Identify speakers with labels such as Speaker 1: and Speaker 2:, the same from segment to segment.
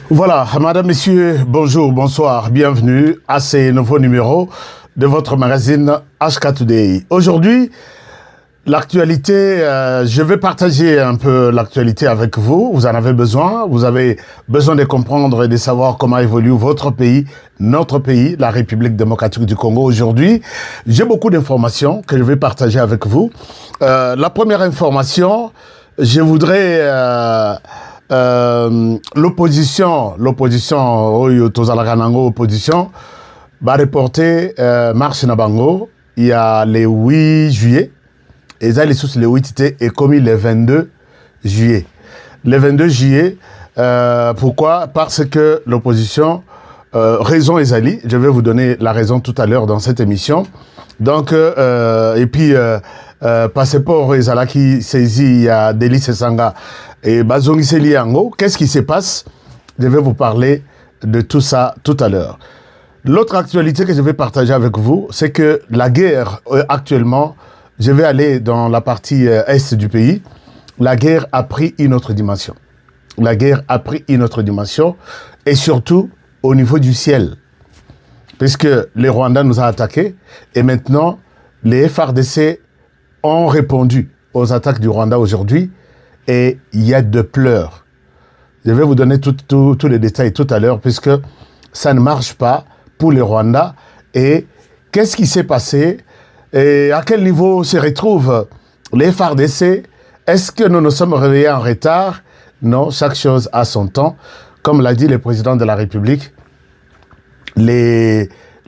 Speaker 1: Voilà, madame, messieurs, bonjour, bonsoir, bienvenue à ces nouveaux numéros de votre magazine HK Today. Aujourd'hui, l'actualité, je vais partager un peu l'actualité avec vous. Vous en avez besoin de comprendre et de savoir comment évolue votre pays, notre pays, la République démocratique du Congo. Aujourd'hui, j'ai beaucoup d'informations que je vais partager avec vous. La première information, je voudrais... l'opposition, va reporter marche na bango. Il y a le 8 juillet. Et ça, les sous le 8 était commis le 22 juillet. Le 22 juillet, pourquoi? Parce que l'opposition, raison Ezali, je vais vous donner la raison tout à l'heure dans cette émission. Donc, et puis, passeport Ezala qui saisit, il y a Délice Sanga et Bazongi Seliango. Qu'est-ce qui se passe? Je vais vous parler de tout ça tout à l'heure. L'autre actualité que je vais partager avec vous, c'est que la guerre actuellement, je vais aller dans la partie est du pays, la guerre a pris une autre dimension. La guerre a pris une autre dimension et surtout au niveau du ciel. Puisque les Rwandais nous ont attaqués et maintenant les FARDC ont répondu aux attaques du Rwanda aujourd'hui et il y a de pleurs. Je vais vous donner tous les détails tout à l'heure puisque ça ne marche pas pour les Rwandais. Et qu'est-ce qui s'est passé et à quel niveau se retrouvent les FARDC? Est-ce que nous nous sommes réveillés en retard? Non, chaque chose a son temps. Comme l'a dit le président de la République,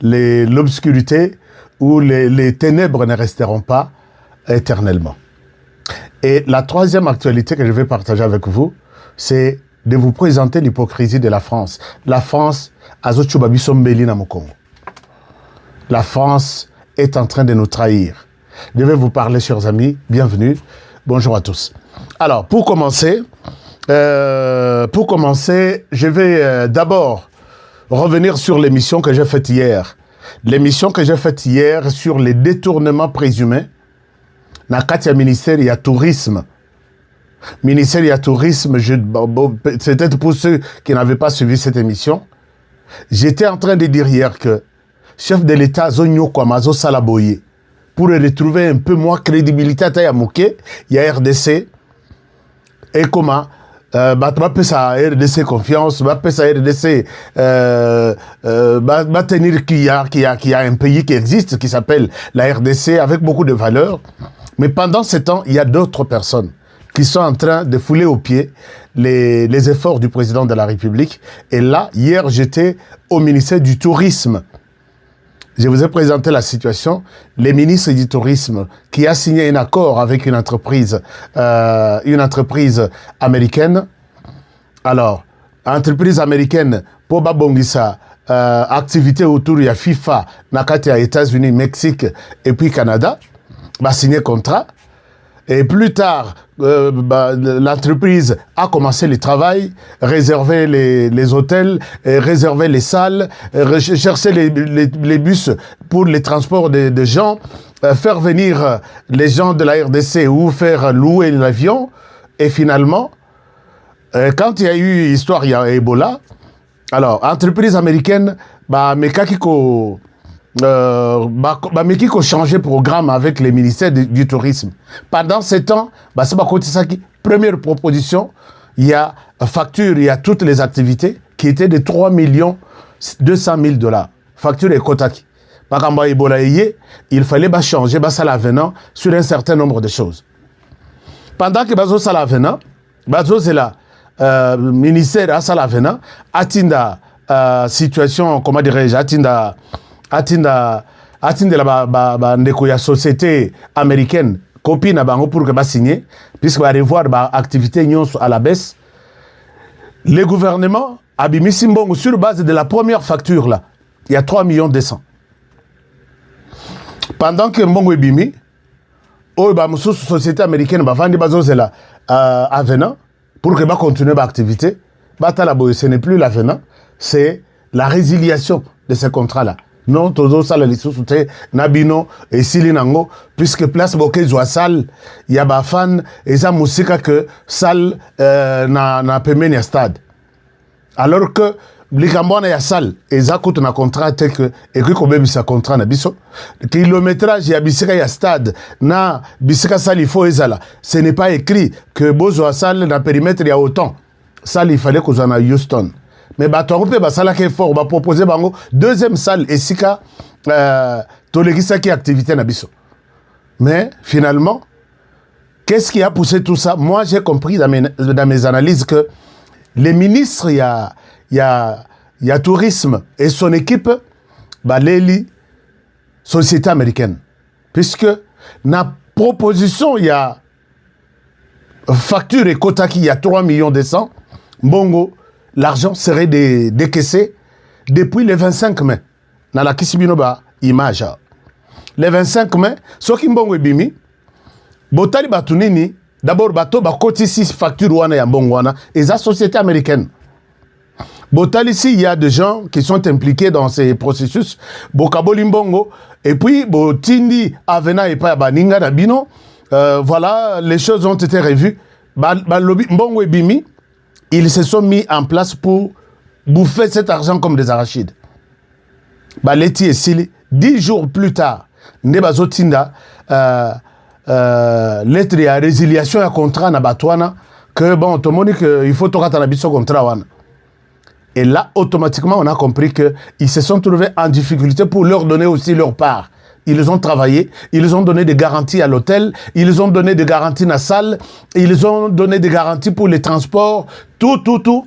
Speaker 1: l'obscurité ou les ténèbres ne resteront pas éternellement. Et la troisième actualité que je vais partager avec vous, c'est de vous présenter l'hypocrisie de la France. La France, la France est en train de nous trahir. Je vais vous parler, chers amis. Bienvenue. Bonjour à tous. Alors, pour commencer, je vais d'abord revenir sur l'émission que j'ai faite hier. L'émission que j'ai faite hier sur les détournements présumés. Nakatia ministère, il y a tourisme. Ministère, il y a tourisme. C'est peut-être pour ceux qui n'avaient pas suivi cette émission. J'étais en train de dire hier que chef de l'État, Zonyo Kwamazo Salaboye, pour retrouver un peu moins crédibilité à Tayamuke, il y a RDC. Et comment ça RDC confiance, ça RDC tenir qu'il y a un pays qui existe, qui s'appelle la RDC, avec beaucoup de valeurs. Mais pendant ce temps, il y a d'autres personnes qui sont en train de fouler aux pieds les efforts du président de la République. Et là, hier, j'étais au ministère du Tourisme. Je vous ai présenté la situation. Le ministre du Tourisme qui a signé un accord avec une entreprise américaine. Alors, entreprise américaine, pour Babongisa, activité autour de la FIFA, Nakatia, États-Unis, Mexique et puis Canada, va signer contrat. Et plus tard, l'entreprise a commencé le travail, réserver les hôtels, réserver les salles, chercher les bus pour les transports de gens, faire venir les gens de la RDC ou faire louer l'avion. Et finalement, quand il y a eu histoire, il y a Ebola. Alors, entreprise américaine, Mekakiko changer programme avec les ministères du tourisme. Pendant ce temps, c'est pas côté ça qui première proposition, il y a facture, il y a toutes les activités qui étaient de 3 200 000 $. Facture et Kotaki. Il fallait changer ça l'avenant sur un certain nombre de choses. Pendant que ça l'avenant, c'est là ministère à ça l'avenant, atinda situation, comment dirais-je, atinda la société américaine copie na bango pour que ba signer puisque va revoir ba activité nyonso à la baisse. Le gouvernement a mis Simbongo sur base de la première facture là, il y a 3 200 000. Pendant que Mbongo est bimi, société américaine va vendre bazozela avenant pour que ba continuer ba activité. Ce n'est plus l'avenant, c'est la résiliation de ce contrat là. non tozo sala lisusu te nabino esili nango puisque place boke zwa salle ya ba fan eza musika que salle na pembeni ya stade alors que likambo wana ya salle eza kutu na contrat te que ekoki kobebisa contrat na biso kilométrage ya bisika ya stade na bisika salle il faut ezala ce n'est pas écrit que bozwa salle na périmètre ya autant salle il fallait kozwa na Houston mais bato yango mpe basalaki effort baproposé bango deuxième salle esika tolekisaki activité na biso mais finalement qu'est-ce qui a poussé tout ça? Moi j'ai compris dans mes analyses que les ministres il y a tourisme et son équipe baleli société américaine puisque na proposition il y a facture et quota qui y a 3 millions de cents mbongo l'argent serait décaissé depuis le 25 mai. Dans la Kisibinoba image. Le 25 mai, ce qui mbongo ebimi, botali batunini, d'abord bato bakoti 6 factures wana ya mbongo wana, et la société américaine. Botali ici, il y a des gens qui sont impliqués dans ces processus. Bokaboli mbongo, et puis botindi avena et pa baninga na bino. Voilà, les choses ont été revues. Mbongo ebimi. Ils se sont mis en place pour bouffer cet argent comme des arachides. Baleti et Sili, 10 jours plus tard, Nebazotinda, lettre de résiliation à contrat na Batouana, que bon, tout le monde dit qu'il faut tourner dans le contrat. Et là, automatiquement, on a compris qu'ils se sont trouvés en difficulté pour leur donner aussi leur part. Ils ont travaillé, ils ont donné des garanties à l'hôtel, ils ont donné des garanties à la salle, ils ont donné des garanties pour les transports, tout,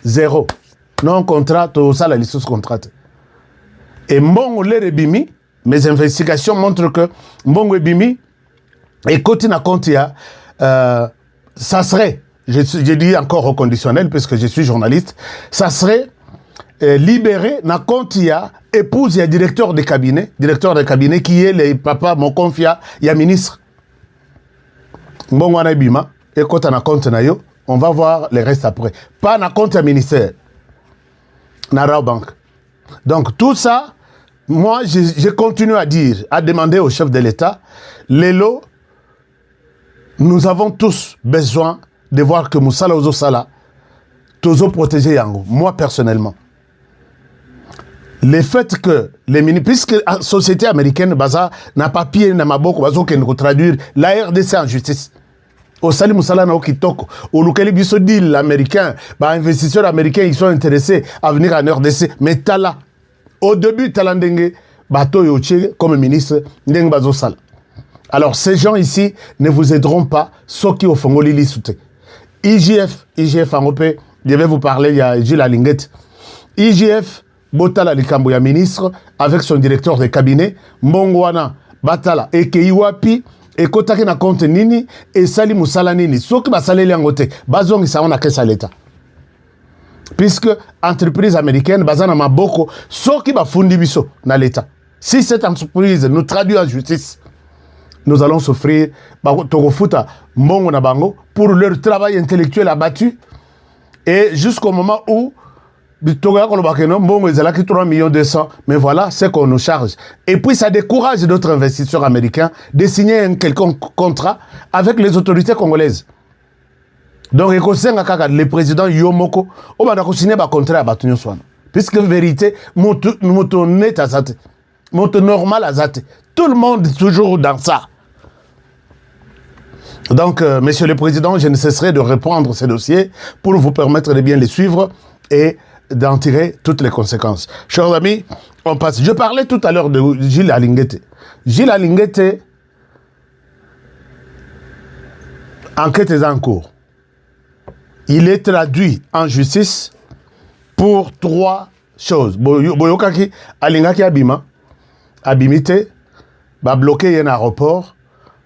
Speaker 1: zéro. Non contrat, tout ça, la licence contrat. Et Mbongo Lebimi, mes investigations montrent que Mbongo Lebimi, et Kotina Kontia, ça serait, je dis encore au conditionnel, puisque je suis journaliste, ça serait libéré na Kontia, épouse et directeur de cabinet qui est le papa mon confia ya ministre mbongo na bima et quand on a compte na yo on va voir le reste après pas na compte ministère na Rabobank. Donc tout ça moi je continue à dire à demander au chef de l'État Lelo nous avons tous besoin de voir que Moussala Ozo Sala tozo protéger yango moi personnellement. Le fait que les ministres, puisque la société américaine baza n'a pas pied n'a maboko bazo qui nous traduire la RDC en justice. Au Sali Moussala na okitoko, au Lukeli biso deal américain, bah investisseurs américains ils sont intéressés à venir en RDC, mais tala au début talandenge bato yoche comme ministre ndeng bazo sala. Alors ces gens ici ne vous aideront pas ceux qui au fongoli li soute. IGF en Europe, je vais vous parler il y a Gilles Alinguet. IGF Botala likambo ya ministre avec son directeur de cabinet Mbongwana Batala et Keiwapi et kotaki na compte nini et sali musala nini soki basaleli yango te bazongisa ona kesa l'État puisque entreprise américaine bazana maboko soki bafundi biso na l'État. Si cette entreprise nous traduit en justice nous allons souffrir tokofuta mbongo na bango pour leur travail intellectuel abattu et jusqu'au moment où Mbongo 3 millions 200, mais voilà ce qu'on nous charge. Et puis ça décourage d'autres investisseurs américains de signer un quelconque contrat avec les autorités congolaises. Donc le président Yomoko, on va signer un contrat à Batunyo Swan. Puisque vérité, moto net à zate, moto normal à zate. Tout le monde est toujours dans ça. Donc, monsieur le président, je ne cesserai de reprendre ces dossiers pour vous permettre de bien les suivre et d'en tirer toutes les conséquences. Chers amis, on passe. Je parlais tout à l'heure de Gilles Alinguet. Gilles Alinguet, enquête est en cours. Il est traduit en justice pour 3 choses. Boyokaki, Alingaki Abima, Abimite, va bloquer un aéroport,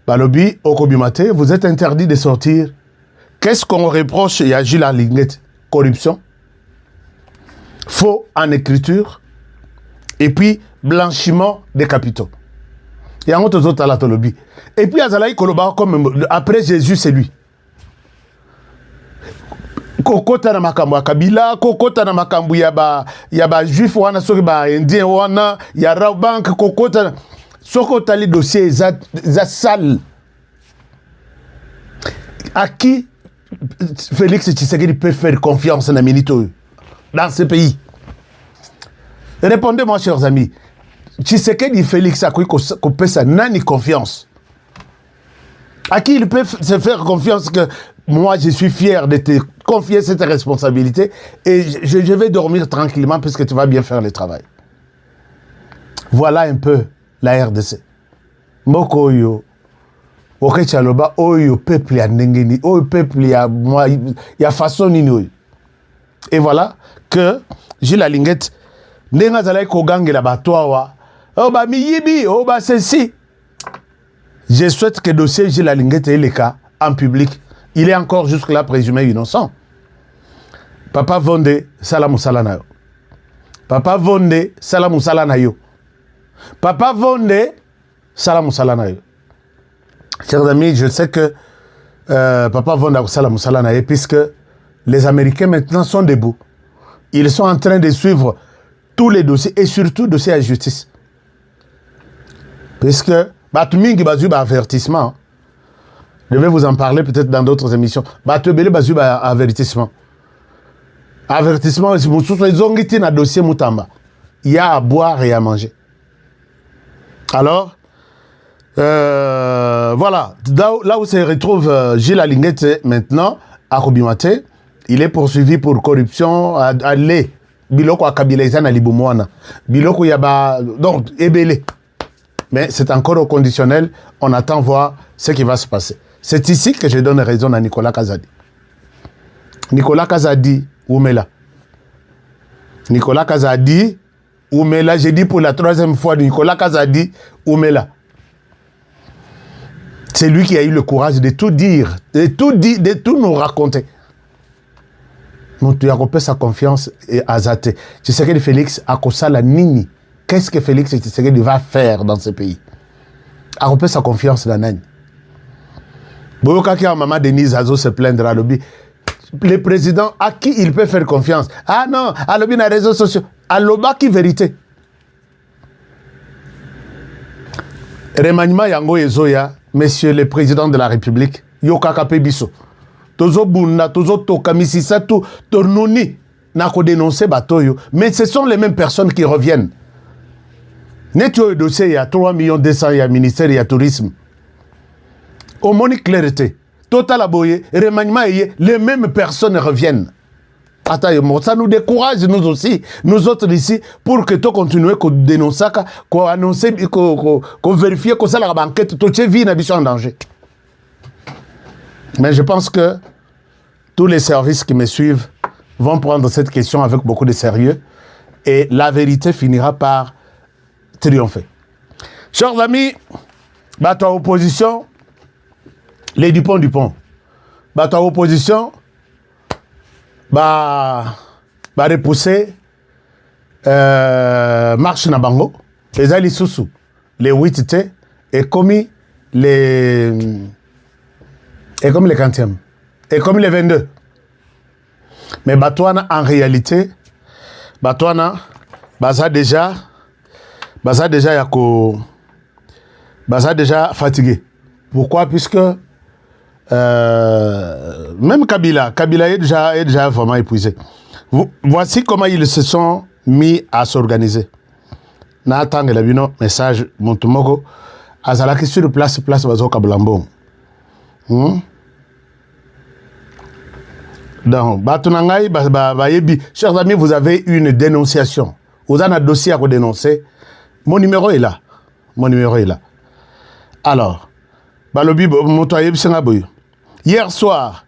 Speaker 1: Balobi, Okobimate, vous êtes interdit de sortir. Qu'est-ce qu'on reproche à Gilles Alinguet? Corruption. Faux en écriture et puis blanchiment des capitaux. Et en autres à la Tolobi. Et puis Azalaï Koloba comme après Jésus c'est lui. kokota na makambo ya kabila, kokota na makambo ya ba juif wana soki ba indien wana ya Rawbank, kokota soko tali dossier za sale. À qui Félix Tshisekedi peut faire confiance dans ce pays? Répondez-moi, chers amis. Tshisekedi Félix a coupé sa nani confiance. À qui il peut se faire confiance que moi je suis fier de te confier cette responsabilité et je vais dormir tranquillement parce que tu vas bien faire le travail. Voilà un peu la RDC. Mboko yo. Okechaloba oyo peuple ya ndengeni, oyo peuple ya façon nini. Et voilà que Gilles Alinguet ndenga zalai kogangela batoawa. Oh ba miyibi, oh ba ceci. Je souhaite que le dossier Gilles Alinguet ait le cas en public. Il est encore jusque-là présumé innocent. Papa Vonde, salam salana yo. Papa Vonde, salam salana yo. Papa Vonde, salam salana yo. Chers amis, je sais que Papa Vonde, salam salana yo, puisque les Américains maintenant sont debout. Ils sont en train de suivre tous les dossiers et surtout dossiers à justice. Puisque Batumingi bazu ba avertissement. Je vais vous en parler peut-être dans d'autres émissions. Batubele bazu ba avertissement. Avertissement, ils ont été dans le dossier Moutamba. Il y a à boire et à manger. Alors, voilà. Là où se retrouve Gilles Alinguet maintenant, à Kobimate, il est poursuivi pour corruption à l'é. Biloko a Kabilaïsan à Liboumouana. Biloko yaba. Donc, Ebele. Mais c'est encore au conditionnel. On attend voir ce qui va se passer. C'est ici que je donne raison à Nicolas Kazadi. Nicolas Kazadi, Oumela. Nicolas Kazadi, Oumela. J'ai dit pour la 3e fois, Nicolas Kazadi, Oumela. C'est lui qui a eu le courage de tout dire, de tout nous raconter. Donc, tu as coupé sa confiance et Azate. Tu sais que Félix a causé la nini. Qu'est-ce que Félix Tshisekedi va faire dans ce pays? A coupé sa confiance dans Nani. Boyokaki a maman Denise Azo se plaindre à l'objet. Le président, à qui il peut faire confiance? Ah non, à l'objet dans les réseaux sociaux. À l'objet qui vérité. Remaniement Yango Ezoya, monsieur le président de la République, Yokaka Pebiso. Tozo Bunda, Tozo Tokamisi Sato, Tornoni, Nako dénoncer Batoyo. Mais ce sont les mêmes personnes qui reviennent. Netto dossier, il y a 3 200 000, il y a ministère, il y a tourisme. Au monique clarté. Total aboyé, remaniement, les mêmes personnes reviennent. Attends, ça nous décourage, nous aussi, nous autres ici, pour que tu continues à dénoncer, qu'on annonce, qu'on vérifie que ça la banquette, tout ce vie n'a en danger. Mais je pense que tous les services qui me suivent vont prendre cette question avec beaucoup de sérieux et la vérité finira par triompher. Chers amis, bateau opposition, les Dupont. Bateau opposition, repousser marche na bango, les ali sousou, les 8T, et comme les 40e, et comme les 22. Mais Batouana, en réalité, Batouana, Baza déjà fatigué. Pourquoi? Puisque même Kabila est déjà vraiment épuisé. Voici comment ils se sont mis à s'organiser. Nathan et la message Montumoko Azalaki sur place Bazo Kablambo. Donc, chers amis, vous avez une dénonciation. Vous avez un dossier à dénoncer. Mon numéro est là. Alors, hier soir,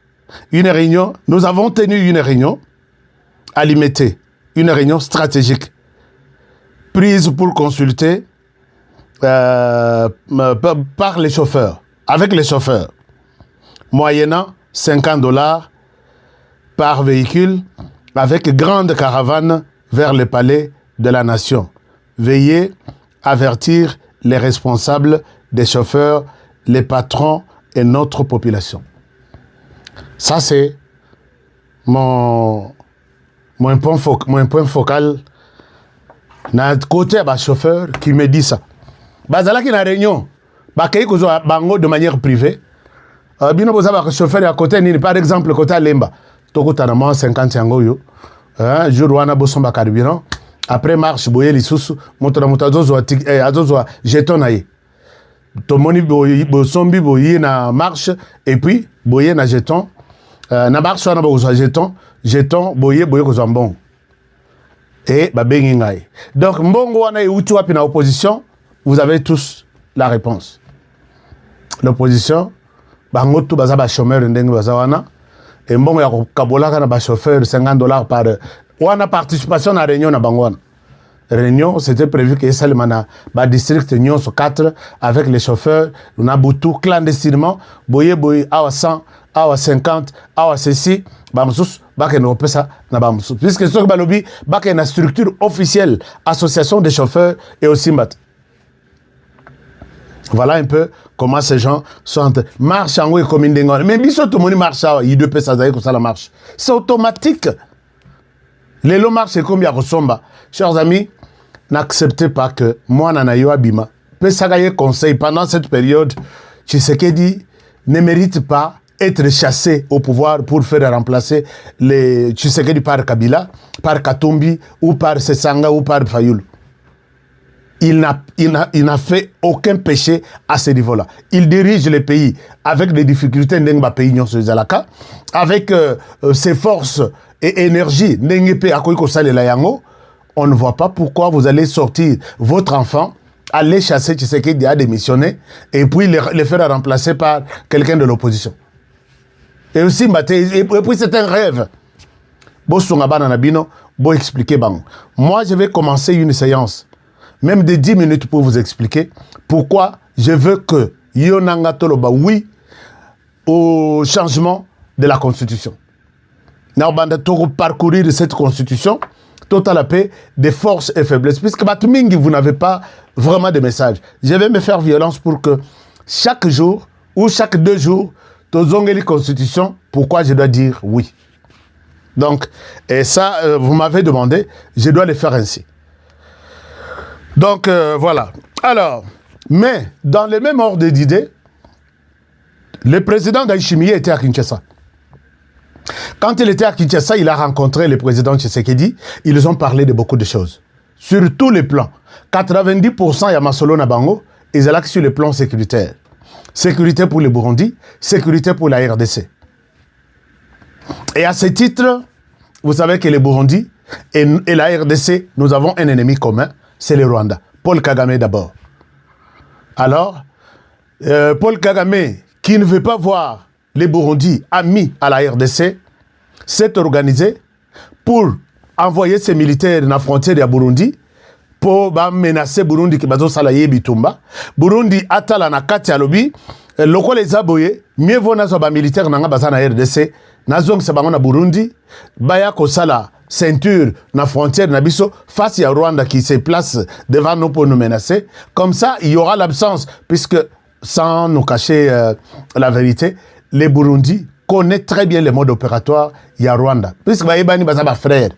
Speaker 1: nous avons tenu une réunion à Limité, une réunion stratégique, prise pour consulter par les chauffeurs, avec les chauffeurs, moyennant $50 par véhicule, avec grande caravane vers le palais de la nation. Veillez à avertir les responsables des chauffeurs, les patrons et notre population. Ça, c'est mon point focal na côté à chauffeur qui me dit ça. Bazala qui na réunion, bakay ko bango de manière privée. Bino boza ba chauffeur à côté ni par exemple côté Lemba. Toko tanama 50 yango yo. Jour wana bosomba carburant. Après marche boye lisusu moto na moto azozo jeton na ye. Tomoni bosombi boye na marche et puis boye na jeton. Na marche wana bozo jeton boye ko mbongo. Et babengi ngai. Donc mbongo wana euti wapi na opposition, vous avez tous la réponse. L'opposition bango tu baza ba chômeur ndenge baza wana et mbongo ya kabolaka na ba chauffeur $50 par wana participation à réunion na bango wana. Réunion, c'était prévu que ça le mana ba district union sur 4 avec les chauffeurs, on a boutou clandestinement, boye awa 100, awa 50, awa ceci, bamsus bake no pesa na bamsus. Puisque ce que balobi bake na structure officielle, association des chauffeurs et aussi mbat. Voilà un peu comment ces gens sont marche en haut comme une dengue. Mais biso tout le monde marche, il doit pesa comme ça la marche. C'est automatique. Les lots marchent comme il y a Rosomba. Chers amis, n'acceptez pas que moi, Nanayo Abima, Pesagaye conseil pendant cette période, Tshisekedi ne mérite pas être chassé au pouvoir pour faire remplacer les Tshisekedi par Kabila, par Katumbi, ou par Sesanga, ou par Fayoulou. Il n'a fait aucun péché à ce niveau-là. Il dirige le pays avec des difficultés, avec ses forces et énergie. On ne voit pas pourquoi vous allez sortir votre enfant, aller chasser Tshisekedi à démissionner et puis le faire remplacer par quelqu'un de l'opposition. Et aussi, et puis c'est un rêve. Moi, je vais commencer une séance, même de 10 minutes pour vous expliquer pourquoi je veux que Yonanga Toloba oui au changement de la Constitution. Nous allons parcourir cette Constitution, total la paix, des forces et faiblesses, puisque vous n'avez pas vraiment de message. Je vais me faire violence pour que chaque jour ou chaque 2 jours, la Constitution, pourquoi je dois dire oui. Donc, et ça, vous m'avez demandé, je dois le faire ainsi. Donc, voilà. Alors, mais dans le même ordre d'idées, le président Ndayishimiye était à Kinshasa. Quand il était à Kinshasa, il a rencontré le président Tshisekedi. Ils ont parlé de beaucoup de choses. Sur tous les plans. 90% y a Masolo Nabango, ils sont sur le plan sécuritaire. Sécurité pour le Burundi, sécurité pour la RDC. Et à ce titre, vous savez que le Burundi et la RDC, nous avons un ennemi commun, c'est le Rwanda. Paul Kagame d'abord. Alors, Paul Kagame, qui ne veut pas voir les Burundi amis à la RDC, s'est organisé pour envoyer ses militaires dans la frontière de Burundi pour menacer Burundi qui bazo salaye bitumba. Burundi atala na kati ya lobi loko les aboye mieux vaut nazo ba militaire nanga baza na RDC nazong se bango na Burundi baya ko sala ceinture na frontière na biso face à Rwanda qui se place devant nous pour nous menacer. Comme ça, il y aura l'absence puisque sans nous cacher la vérité, les Burundi connaissent très bien les modes opératoires il y a Rwanda. Puisque baïbani bazaba frère,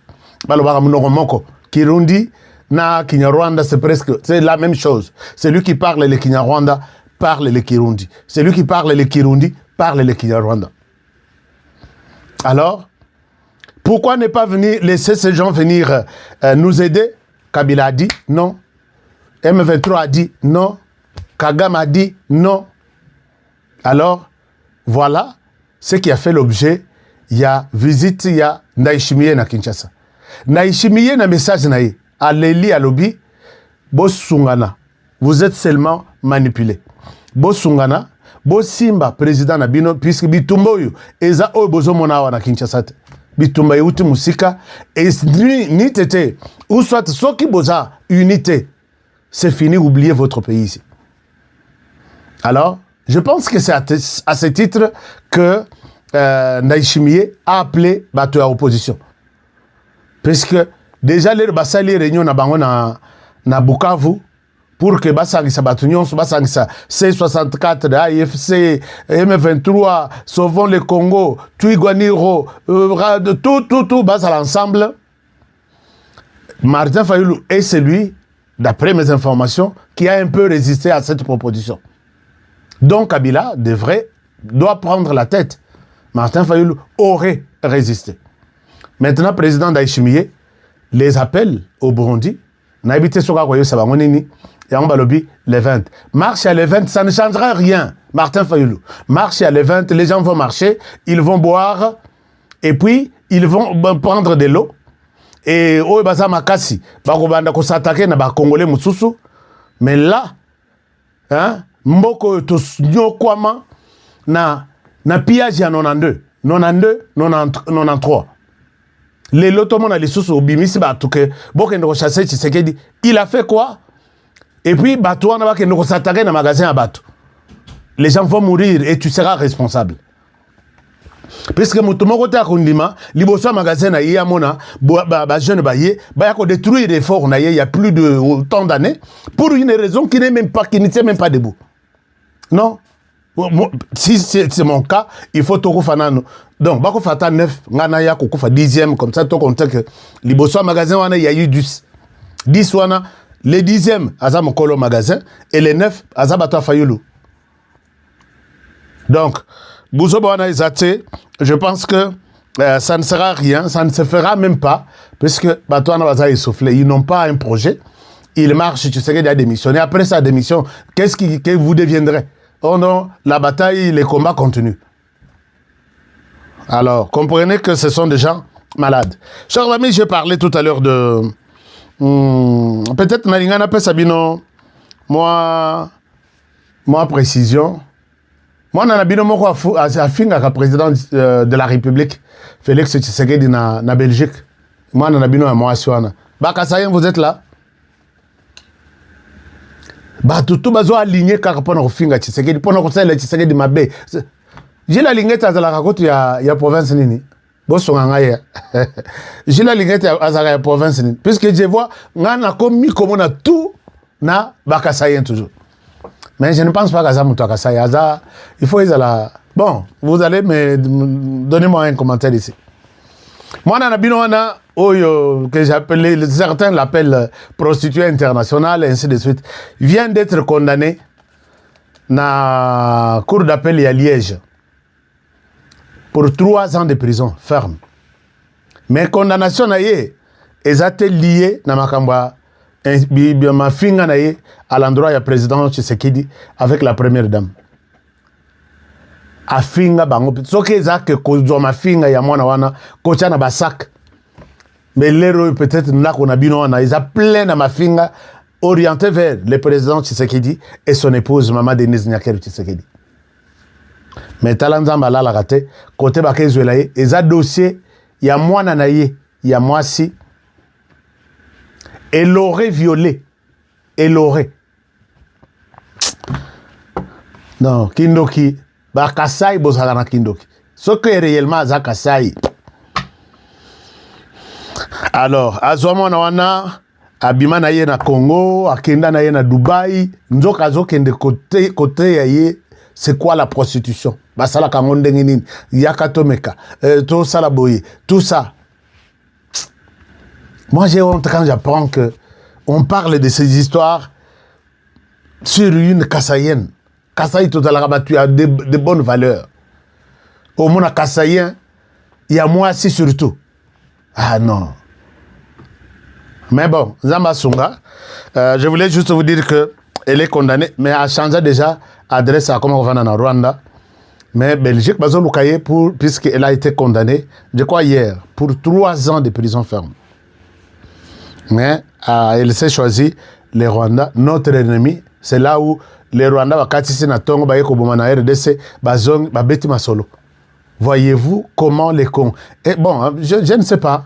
Speaker 1: balobara mnogomoko, Kirundi na Kinyarwanda c'est la même chose. Celui qui parle le Kinyarwanda parle le Kirundi. Celui qui parle le Kirundi parle le Kinyarwanda. Alors, pourquoi ne pas venir laisser ces gens venir nous aider? Kabila a dit non. M23 a dit non. Kagame a dit non. Alors, voilà ce qui a fait l'objet. Il y a visite, il y a Ndayishimiye na Kinshasa. Ndayishimiye na message na ye. Aleli alobi, Bosungana. Vous êtes seulement manipulé. Bosungana, Bosimba, président na bino, puisque Bitumboyo, Eza Obozo Monawa na Kinshasa. Bitumba yuti musika, et ni tete, ou soit Soki Boza, unité. C'est fini, oubliez votre pays ici. Alors, je pense que c'est à ce titre que Ndayishimiye a appelé Bato à opposition. Puisque déjà, les réunions na Bukavu pour que basangisa batunyon basangisa C64 de AFC M23 sauvons le Congo Twigwaniro tout bas à l'ensemble. Martin Fayulu est celui, d'après mes informations, qui a un peu résisté à cette proposition. Donc Kabila doit prendre la tête. Martin Fayulu aurait résisté. Maintenant, président Ndayishimiye les appelle au Burundi. N'habitez sur Kakoyo Sabangonini. Et on va lobby les 20. Marche à les 20, ça ne changera rien. Martin Fayulu. Marche à les 20, les gens vont marcher, ils vont boire, et puis ils vont prendre de l'eau. Et oh, baza makasi, bakobanda ko s'attaquer na ba Congolais mususu. Mais là, hein, mboko to nyokwama na pillage ya 92, 93. Les lotomons na lisusu obimisi ba tuke, bokende ko chasser Tshisekedi. Il a fait quoi? Et puis, bateau, on va s'attaquer dans le magasin à bateau. Les gens vont mourir et tu seras responsable. Puisque mon côté à Kundima, liboso magasin na iya mona, jeune baye, détruire les forts il y a plus de tant d'années pour une raison qui n'est même pas, qui ne tient même pas debout. Non. Si c'est mon cas, il faut tout fanano. Donc, bako fata 9, ngana ya kokufa 10e comme ça tout compte que liboso magasin il y a eu 10 wana. Les 10e, Aza Mokolo magasin, et les 9, Aza Bato Fayulu. Donc, Bouzoboana Izate, je pense que ça ne sera rien, ça ne se fera même pas, puisque Bato Anabaza est soufflé. Ils n'ont pas un projet, ils marchent, tu sais qu'il y a démissionné. Après sa démission, qu'est-ce que vous deviendrez? Oh non, la bataille, les combats continuent. Alors, comprenez que ce sont des gens malades. Chers amis, j'ai parlé tout à l'heure de... peut-être Nalingana peut Sabino, moi précision. Moi, Nabino Moko a finga ka président de la République, Félix Tshisekedi na Belgique. Moi, Nabino a moi Suana. Bakasayen, vous êtes là? Bah, tout bazo aligné car pour nous finga Tshisekedi, pour nous conseiller Tshisekedi Mabé. J'ai la lignette à la raconte, il y a province Nini. J'ai la lignette à la province puisque je vois ngana komi comme on a tout na bakasayen toujours. Mais je ne pense pas que ça muto kasaya. Il faut la bon, vous allez me donnez-moi un commentaire ici. Moi na bino wana oyo que j'appelle certains l'appellent prostituée internationale et ainsi de suite vient d'être condamné na cour d'appel à Liège pour 3 ans de prison ferme. Mais condamnation na ye ezate lié na makamba ma finga na ye à l'endroit du président Tshisekedi avec la première dame. A finga bango soki ezake kozwa ma finga ya mwana wana kocha na basak. Mais l'héros peut-être ndako na bino wana eza plein na ma finga orienté vers le président Tshisekedi et son épouse Maman Denise Nyakero Tshisekedi. Mais talanzamba la raté côté bakezwela ye eza dossier ya mwana na ye ya mwasi elle aurait violé elle aurait non kindoki ba kasai bozala na kindoki ce que réellement za kasai. Alors azwa mwana wana abima na ye na Congo akenda na ye na Dubaï nzoka zokende côté ya ye. C'est quoi la prostitution? Basala kangondenge nini, yakatomeka, tout ça la boye, tout ça. Moi j'ai honte quand j'apprends que on parle de ces histoires sur une Kassaïenne. Kassaï tout à l'heure rabattu a de bonnes valeurs. Au monde Kassaïen, il y a moi aussi surtout. Ah non. Mais bon, Zamba Sunga, je voulais juste vous dire que elle est condamnée, mais a changé déjà adresse à comment on va en Rwanda. Mais Belgique, puisqu'elle a été condamnée, je crois hier, pour 3 ans de prison ferme. Mais elle s'est choisi les Rwandais, notre ennemi. C'est là où les Rwandais, voyez-vous comment les cons. Et bon, je ne sais pas.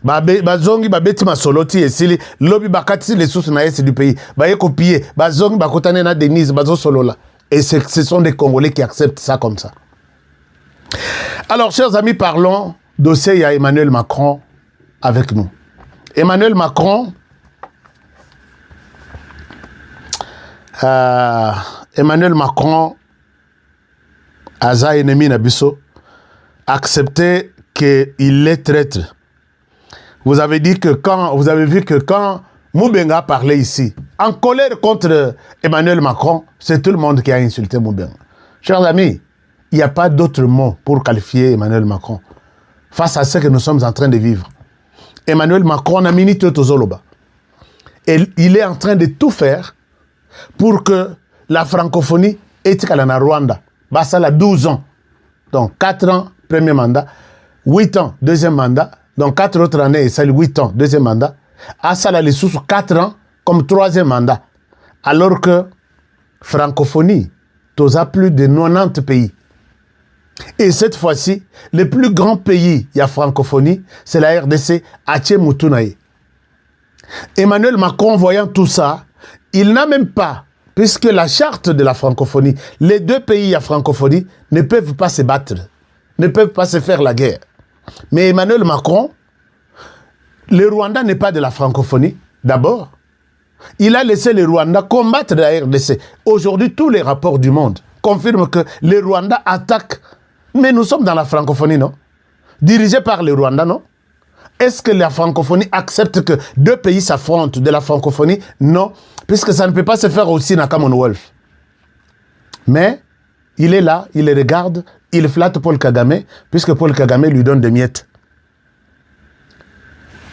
Speaker 1: Bazongi babeti masoloti esili lobi bakati les sources na est du pays baye copier bazongi bakotane na Denise bazo solola et ce sont des Congolais qui acceptent ça comme ça. Alors chers amis, parlons dossier ya Emmanuel Macron avec nous. Emmanuel Macron Emmanuel Macron, Aza ennemi Nabiso, acceptait qu'il est traître. Vous avez vu que quand Moubenga parlait ici, en colère contre Emmanuel Macron, c'est tout le monde qui a insulté Moubenga. Chers amis, il n'y a pas d'autre mot pour qualifier Emmanuel Macron face à ce que nous sommes en train de vivre. Emmanuel Macron a minité Tozoloba. Et il est en train de tout faire pour que la francophonie est à Rwanda. Ça a 12 ans. Donc 4 ans, premier mandat. 8 ans, deuxième mandat. Donc 4 autres années, ça 8 ans, deuxième mandat. Ça a les sous 4 ans comme troisième mandat. Alors que francophonie, tu as plus de 90 pays. Et cette fois-ci, le plus grand pays, il y a francophonie, c'est la RDC, Ache Moutunaï. Emmanuel Macron, voyant tout ça, il n'a même pas, puisque la charte de la francophonie, les deux pays à francophonie ne peuvent pas se battre, ne peuvent pas se faire la guerre. Mais Emmanuel Macron, le Rwanda n'est pas de la francophonie, d'abord. Il a laissé le Rwanda combattre la RDC. Aujourd'hui, tous les rapports du monde confirment que le Rwanda attaque. Mais nous sommes dans la francophonie, non? Dirigé par le Rwanda, non? Est-ce que la francophonie accepte que deux pays s'affrontent de la francophonie? Non, puisque ça ne peut pas se faire aussi dans le Commonwealth. Mais il est là, il les regarde, il flatte Paul Kagame, puisque Paul Kagame lui donne des miettes.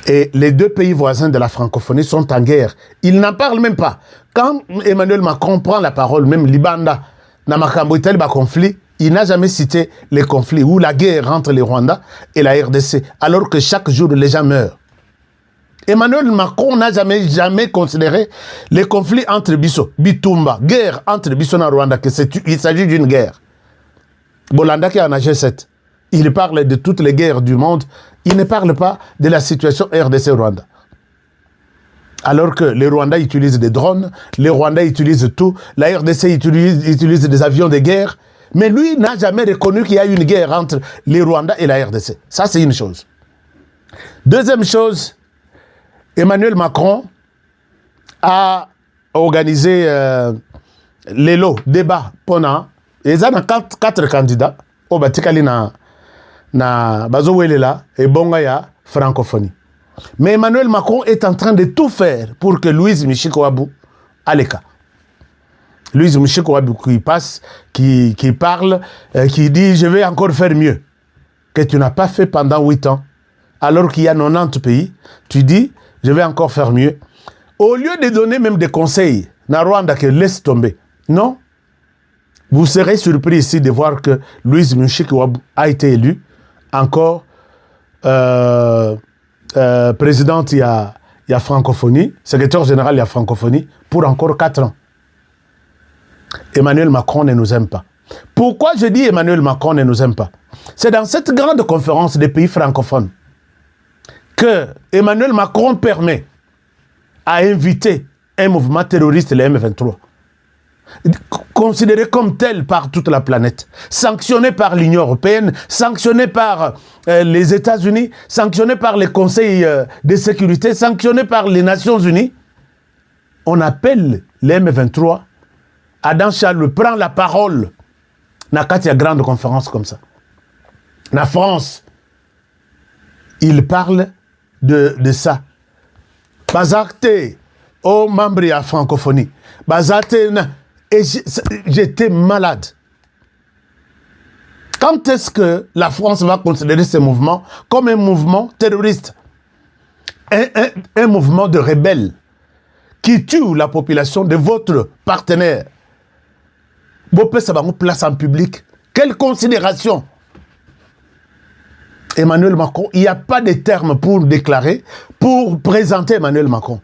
Speaker 1: Et les deux pays voisins de la francophonie sont en guerre. Ils n'en parlent même pas. Quand Emmanuel Macron prend la parole, même Libanda, dans le conflit, il n'a jamais cité les conflits ou la guerre entre les Rwandais et la RDC, alors que chaque jour, les gens meurent. Emmanuel Macron n'a jamais considéré les conflits entre Bisso, Bitumba, guerre entre Bisso et Rwanda, qu'il s'agit d'une guerre. Bolanda qui est en G7, il parle de toutes les guerres du monde, il ne parle pas de la situation RDC-Rwanda. Alors que les Rwandais utilisent des drones, les Rwandais utilisent tout, la RDC utilise des avions de guerre, mais lui n'a jamais reconnu qu'il y a une guerre entre les Rwandais et la RDC. Ça, c'est une chose. Deuxième chose, Emmanuel Macron a organisé les lots, débats pendant. Et il y a 4 candidats au Batikali na Bazowelela et Bongaya francophonie. Mais Emmanuel Macron est en train de tout faire pour que Louise Michel-Kouabou a les cas. Louise Michel-Kouabou qui passe, qui parle, qui dit « Je vais encore faire mieux » que tu n'as pas fait pendant 8 ans. Alors qu'il y a 90 pays, tu dis « Je vais encore faire mieux ». Au lieu de donner même des conseils, na Rwanda que laisse tomber. Non. Vous serez surpris ici de voir que Louise Michel-Kouabou a été élue encore présidente, il y a francophonie, secrétaire général, il y a francophonie, pour encore 4 ans. Emmanuel Macron ne nous aime pas. Pourquoi je dis Emmanuel Macron ne nous aime pas? C'est dans cette grande conférence des pays francophones que Emmanuel Macron permet à inviter un mouvement terroriste, le M23, considéré comme tel par toute la planète, sanctionné par l'Union européenne, sanctionné par les États-Unis, sanctionné par les conseils de sécurité, sanctionné par les Nations Unies. On appelle les M23. Adam Charles prend la parole dans une grande conférence comme ça. La France, il parle de ça. Bazarte, aux membres de la francophonie. Bazarte, et j'étais malade. Quand est-ce que la France va considérer ce mouvement comme un mouvement terroriste? Un mouvement de rebelles qui tue la population de votre partenaire. Bopé ça va nous place en public. Quelle considération? Emmanuel Macron, il n'y a pas de terme pour déclarer, pour présenter Emmanuel Macron.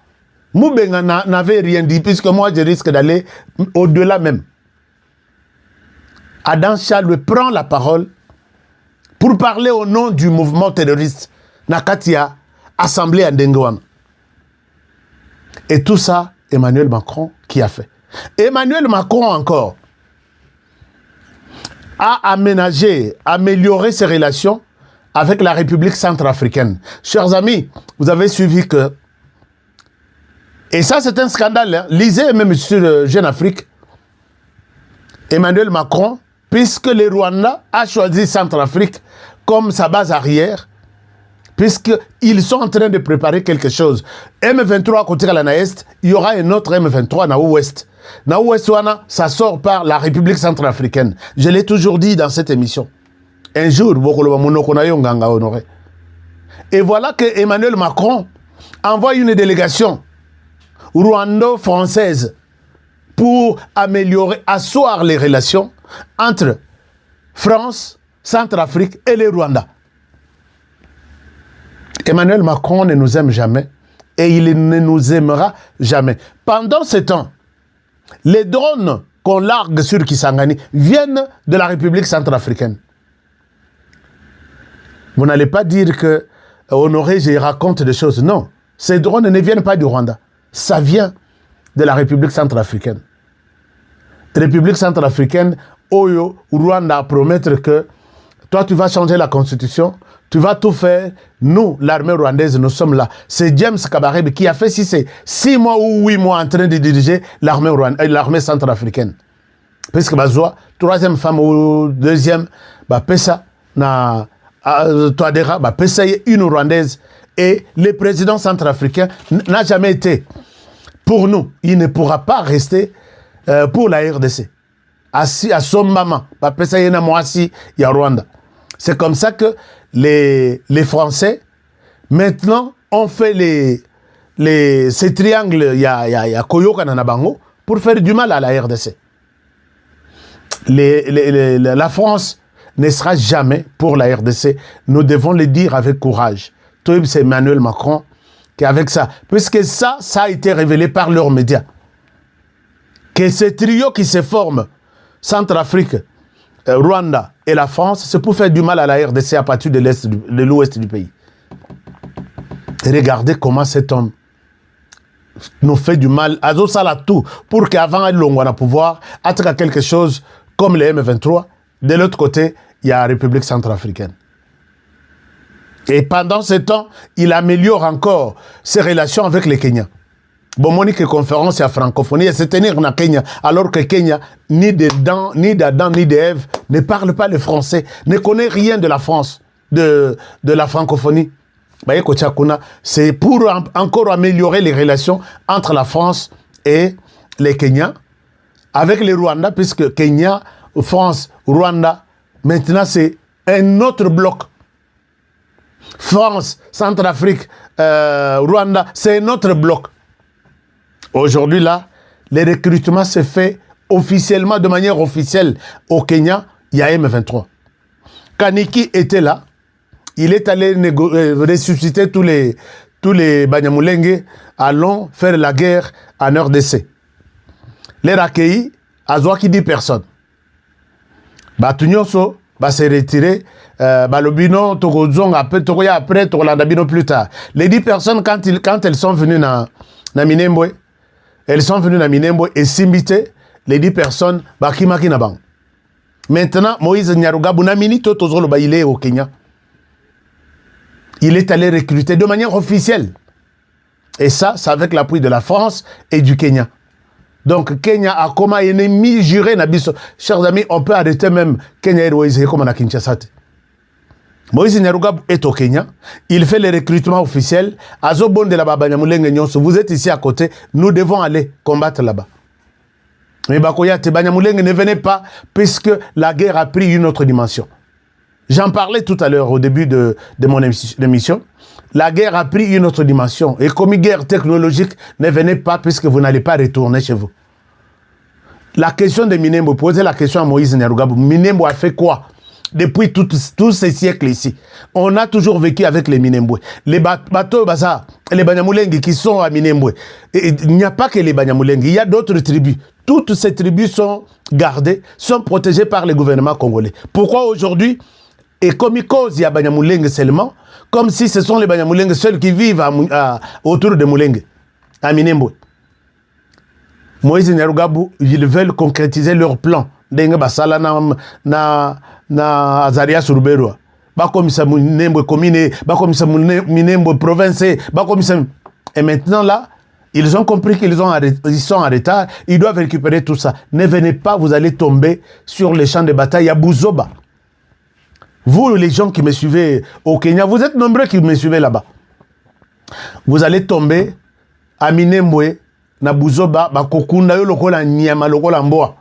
Speaker 1: Moubenga n'avait rien dit, puisque moi je risque d'aller au-delà même. Adam Charles prend la parole pour parler au nom du mouvement terroriste Nakatia, assemblée à Ndengouam. Et tout ça, Emmanuel Macron qui a fait. Emmanuel Macron encore a amélioré ses relations avec la République centrafricaine. Chers amis, vous avez suivi que Et ça, c'est un scandale. Hein. Lisez même sur Jeune Afrique, Emmanuel Macron, puisque le Rwanda a choisi Centrafrique comme sa base arrière, puisqu'ils sont en train de préparer quelque chose. M23 à côté de la Est, il y aura un autre M23 dans l'Ouest. Dans l'Ouest, ça sort par la République centrafricaine. Je l'ai toujours dit dans cette émission. Un jour, et voilà que Emmanuel Macron envoie une délégation rwando-française pour améliorer, asseoir les relations entre France, Centrafrique et le Rwanda. Emmanuel Macron ne nous aime jamais et il ne nous aimera jamais. Pendant ce temps, les drones qu'on largue sur Kisangani viennent de la République centrafricaine. Vous n'allez pas dire que Honoré, je raconte des choses. Non, ces drones ne viennent pas du Rwanda. Ça vient de la République centrafricaine. République centrafricaine, Oyo, Rwanda, promettre que toi, tu vas changer la constitution, tu vas tout faire. Nous, l'armée rwandaise, nous sommes là. C'est James Kabarebe qui a fait 6 mois ou 8 mois en train de diriger l'armée centrafricaine. Parce que Bazoua, troisième femme ou deuxième, Pessa, Touadéra, Pessa, une rwandaise. Et le président centrafricain n'a jamais été pour nous. Il ne pourra pas rester pour la RDC. Assis à son maman, Pessa, il y a Moassi, il y a Rwanda. C'est comme ça que les Français, maintenant, ont fait ces triangles, il y a Koyoka Nanabango, pour faire du mal à la RDC. La France ne sera jamais pour la RDC. Nous devons le dire avec courage. C'est Emmanuel Macron qui avec ça. Puisque ça a été révélé par leurs médias. Que ce trio qui se forme, Centrafrique, Rwanda et la France, c'est pour faire du mal à la RDC à partir de l'ouest du pays. Regardez comment cet homme nous fait du mal. Azo Sala tout pour qu'avant l'on pouvoir être à quelque chose comme les M23. De l'autre côté, il y a la République centrafricaine. Et pendant ce temps, il améliore encore ses relations avec les Kenyans. Bon, Monique conférence à francophonie, c'est tenir en Kenya, alors que Kenya, ni d'Adam, ni d'Ève, ne parle pas le français, ne connaît rien de la France, de la francophonie. C'est pour encore améliorer les relations entre la France et les Kenyans, avec les Rwandais, puisque Kenya, France, Rwanda, maintenant c'est un autre bloc. France, Centrafrique, Rwanda, c'est un autre bloc. Aujourd'hui, là, le recrutement se fait officiellement, de manière officielle au Kenya, il y a M23. Kaniki était là, il est allé ressusciter tous les Banyamulenge, allons faire la guerre en RDC. Les Rakei, Azouaki 10 personnes. Batunyoso, se retirer, Balobino, Tokozong, après, Togolandabino plus tard. Les 10 personnes, quand elles sont venues dans Minembwe, elles sont venues dans Minembwe et Simbite, les 10 personnes, Bakimaki Nabang. Maintenant, Moïse Nyarugabou Namini, Totozolo, il est au Kenya. Il est allé recruter de manière officielle. Et ça, c'est avec l'appui de la France et du Kenya. Donc, Kenya a comme un ennemi juré. Chers amis, on peut arrêter même Kenya Airways comme on a Kinshasa. Moïse Nyarugabou est au Kenya. Il fait le recrutement officiel. Azobon de la Banyamulenge Nyonso, vous êtes ici à côté. Nous devons aller combattre là-bas. Mais Bakoyate, Banyamulenge ne venez pas puisque la guerre a pris une autre dimension. J'en parlais tout à l'heure au début de mon émission. La guerre a pris une autre dimension. Et comme une guerre technologique, ne venez pas puisque vous n'allez pas retourner chez vous. La question de Minembwe, posez la question à Moïse Nyarugabou. Minembwe a fait quoi depuis tous ces siècles ici? On a toujours vécu avec les Minembwe. Les bateaux, les Banyamulenge qui sont à Minembwe. Il n'y a pas que les Banyamulenge, il y a d'autres tribus. Toutes ces tribus sont gardées, sont protégées par le gouvernement congolais. Pourquoi aujourd'hui? Et comme il cause, il y a Banyamulenge seulement, comme si ce sont les Banyamulenge seuls qui vivent autour de Mulenge, à Minembwe. Moïse Nyarugabou, ils veulent concrétiser leur plan. Dengue basala na Azaria Suruberwa. Ba comme ça Minembwe commune, ba comme ça Minembwe province, ba comme ça. Et maintenant là, Ils ont compris qu'ils sont en retard. Ils doivent récupérer tout ça. Ne venez pas, vous allez tomber sur les champs de bataille à Buzoba. Vous, les gens qui me suivez au Kenya, vous êtes nombreux qui me suivez là-bas. Vous allez tomber à Minembwe, na Buzoba, bakokunda yo lokola nyama, lokola mboa.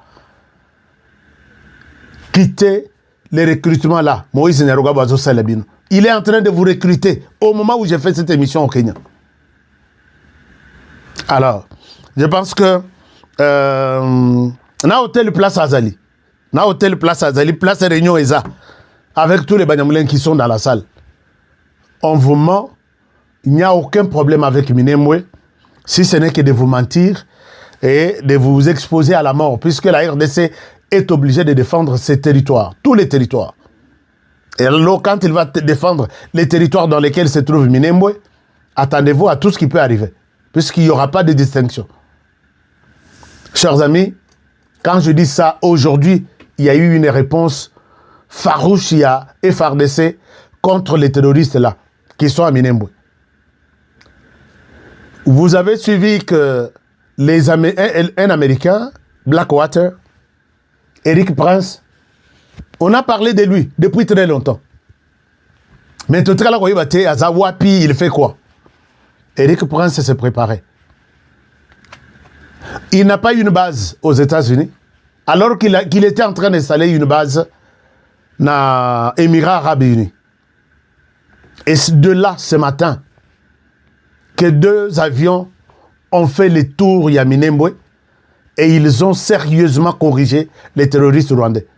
Speaker 1: Quittez les recrutements là. Moïse Nyaruga Bazo Salabino. Il est en train de vous recruter au moment où j'ai fait cette émission au Kenya. Alors, je pense que na hôtel Place Azali, Place Réunion Eza, avec tous les Banyamoulins qui sont dans la salle, on vous ment, il n'y a aucun problème avec Minembwe, si ce n'est que de vous mentir et de vous exposer à la mort, puisque la RDC est obligée de défendre ses territoires, tous les territoires. Et alors, quand il va défendre les territoires dans lesquels se trouve Minembwe, attendez-vous à tout ce qui peut arriver, puisqu'il n'y aura pas de distinction. Chers amis, quand je dis ça, aujourd'hui, il y a eu une réponse farouche, il y a FARDC contre les terroristes là, qui sont à Minembwe. Vous avez suivi que un Américain, Blackwater, Eric Prince, on a parlé de lui depuis très longtemps. Mais tout à l'heure, à Zawapi, il fait quoi? Eric Prince s'est préparé. Il n'a pas une base aux États-Unis, alors qu'il était en train d'installer une base dans les Émirats Arabes Unis. Et de là, ce matin, que 2 avions ont fait le tour à Minembwe et ils ont sérieusement corrigé les terroristes rwandais.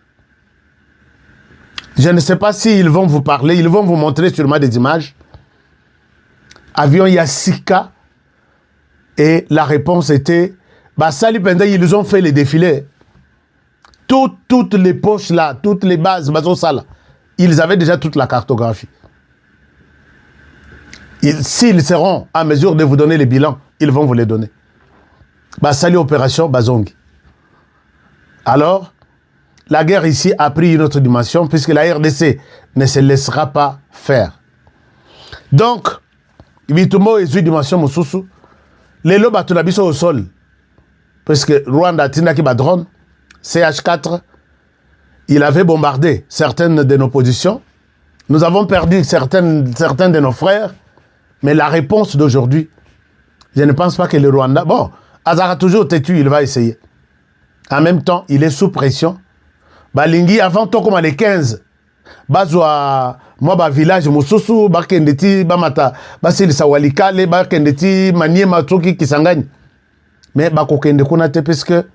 Speaker 1: Je ne sais pas s'ils vont vous parler, ils vont vous montrer sûrement des images. Avion Yassika, et la réponse était, bah, Sali Penda, ils ont fait les défilés. Toutes les poches là, toutes les bases, ils avaient déjà toute la cartographie. S'ils seront en mesure de vous donner les bilans, ils vont vous les donner. Bah, Sali Opération Bazongi. Alors, la guerre ici a pris une autre dimension puisque la RDC ne se laissera pas faire. Donc, Bitumo est une dimension Moussousou. Les lobes à au sol. Parce que Rwanda Tinaki Badron, CH4, il avait bombardé certaines de nos positions. Nous avons perdu certains de nos frères. Mais la réponse d'aujourd'hui, je ne pense pas que le Rwanda... Bon, Azar a toujours têtu, il va essayer. En même temps, il est sous pression. Balingi, avant tout comme les 15, Bazwa, moi, village, Moussousou, Bakendeti, Bamata, Basil Sawalikale, Bakendeti, Manier Matsuki qui s'engagne. Mais Bakokende Konate, parce que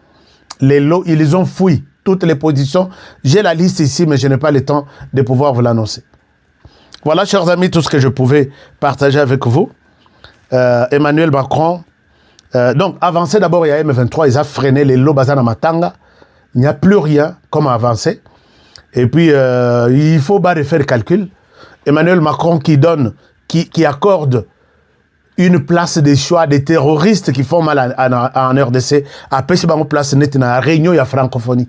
Speaker 1: les lots, ils ont fouillé toutes les positions. J'ai la liste ici, mais je n'ai pas le temps de pouvoir vous l'annoncer. Voilà, chers amis, tout ce que je pouvais partager avec vous. Emmanuel Macron. Donc, avancer d'abord, il y a M23, ils ont freiné les lots Bazana Matanga. Il n'y a plus rien comme avancer. Et puis, il faut refaire le calcul. Emmanuel Macron qui accorde une place de choix des terroristes qui font mal en RDC, après c'est une place nette dans la réunion, il y a francophonie.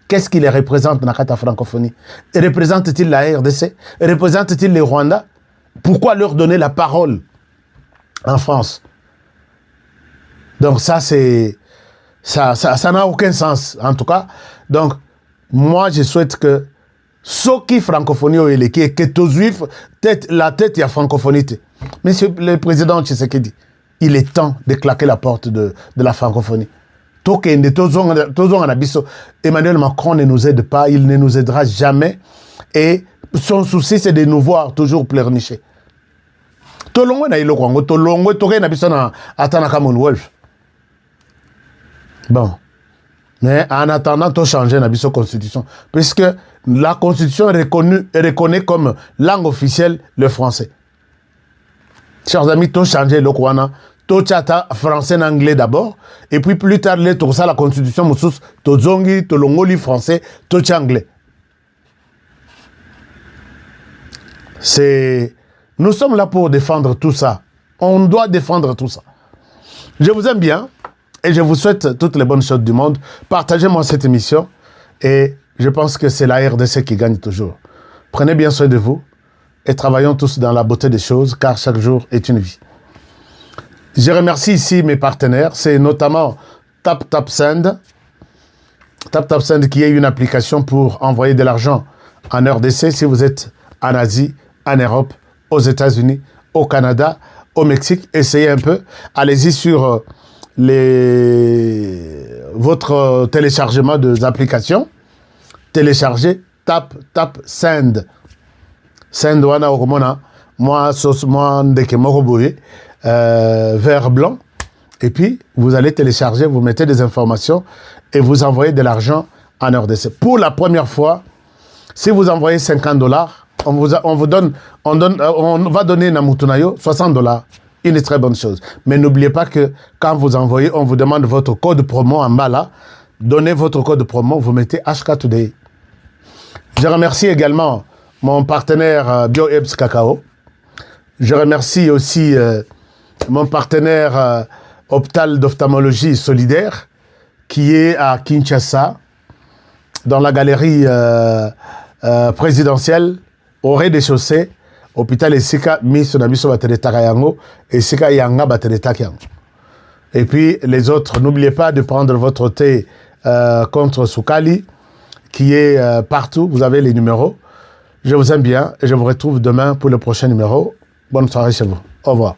Speaker 1: Qu'est-ce qu'il représente dans la francophonie? Représente-t-il la RDC? Représente-t-il les Rwandais? Pourquoi leur donner la parole en France? Donc ça, ça n'a aucun sens, en tout cas. Donc, moi, je souhaite que ceux qui francophonie ou les qui tous juifs, la tête, il y a francophonie. Monsieur le président Tshisekedi, il est temps de claquer la porte de la francophonie. Emmanuel Macron ne nous aide pas, il ne nous aidera jamais. Et son souci, c'est de nous voir toujours pleurnicher. Bon. Mais en attendant, tu changer la constitution. Puisque la constitution reconnaît comme langue officielle le français. Chers amis, tu changer le Kwana. Tu chata français et anglais d'abord. Et puis plus tard, tu as la constitution, tu zongi, tu longoli français, tu anglais. Nous sommes là pour défendre tout ça. On doit défendre tout ça. Je vous aime bien. Et je vous souhaite toutes les bonnes choses du monde. Partagez-moi cette émission. Et je pense que c'est la RDC qui gagne toujours. Prenez bien soin de vous. Et travaillons tous dans la beauté des choses, car chaque jour est une vie. Je remercie ici mes partenaires, c'est notamment TapTapSend. TapTapSend qui est une application pour envoyer de l'argent en RDC si vous êtes en Asie, en Europe, aux États-Unis, au Canada, au Mexique. Essayez un peu. Allez-y sur votre téléchargement des applications. Téléchargez TapTapSend. Send wana okomona moi ndeke moko boye vert blanc. Et puis, vous allez télécharger, vous mettez des informations et vous envoyez de l'argent en RDC. Pour la première fois, si vous envoyez $50, on va donner Namutunayo $60. Une très bonne chose. Mais n'oubliez pas que quand vous envoyez, on vous demande votre code promo en bas là. Donnez votre code promo, vous mettez HK Today. Je remercie également mon partenaire BioEbs Cacao. Je remercie aussi mon partenaire Hôpital d'ophtalmologie solidaire qui est à Kinshasa, dans la galerie présidentielle, au rez-de-chaussée, hôpital Esika, Misonabiso Bateretaka Yango, Esika Yanga Bateretaka Yango. Et puis les autres, n'oubliez pas de prendre votre thé contre Soukali, qui est partout, vous avez les numéros. Je vous aime bien et je vous retrouve demain pour le prochain numéro. Bonne soirée chez vous. Au revoir.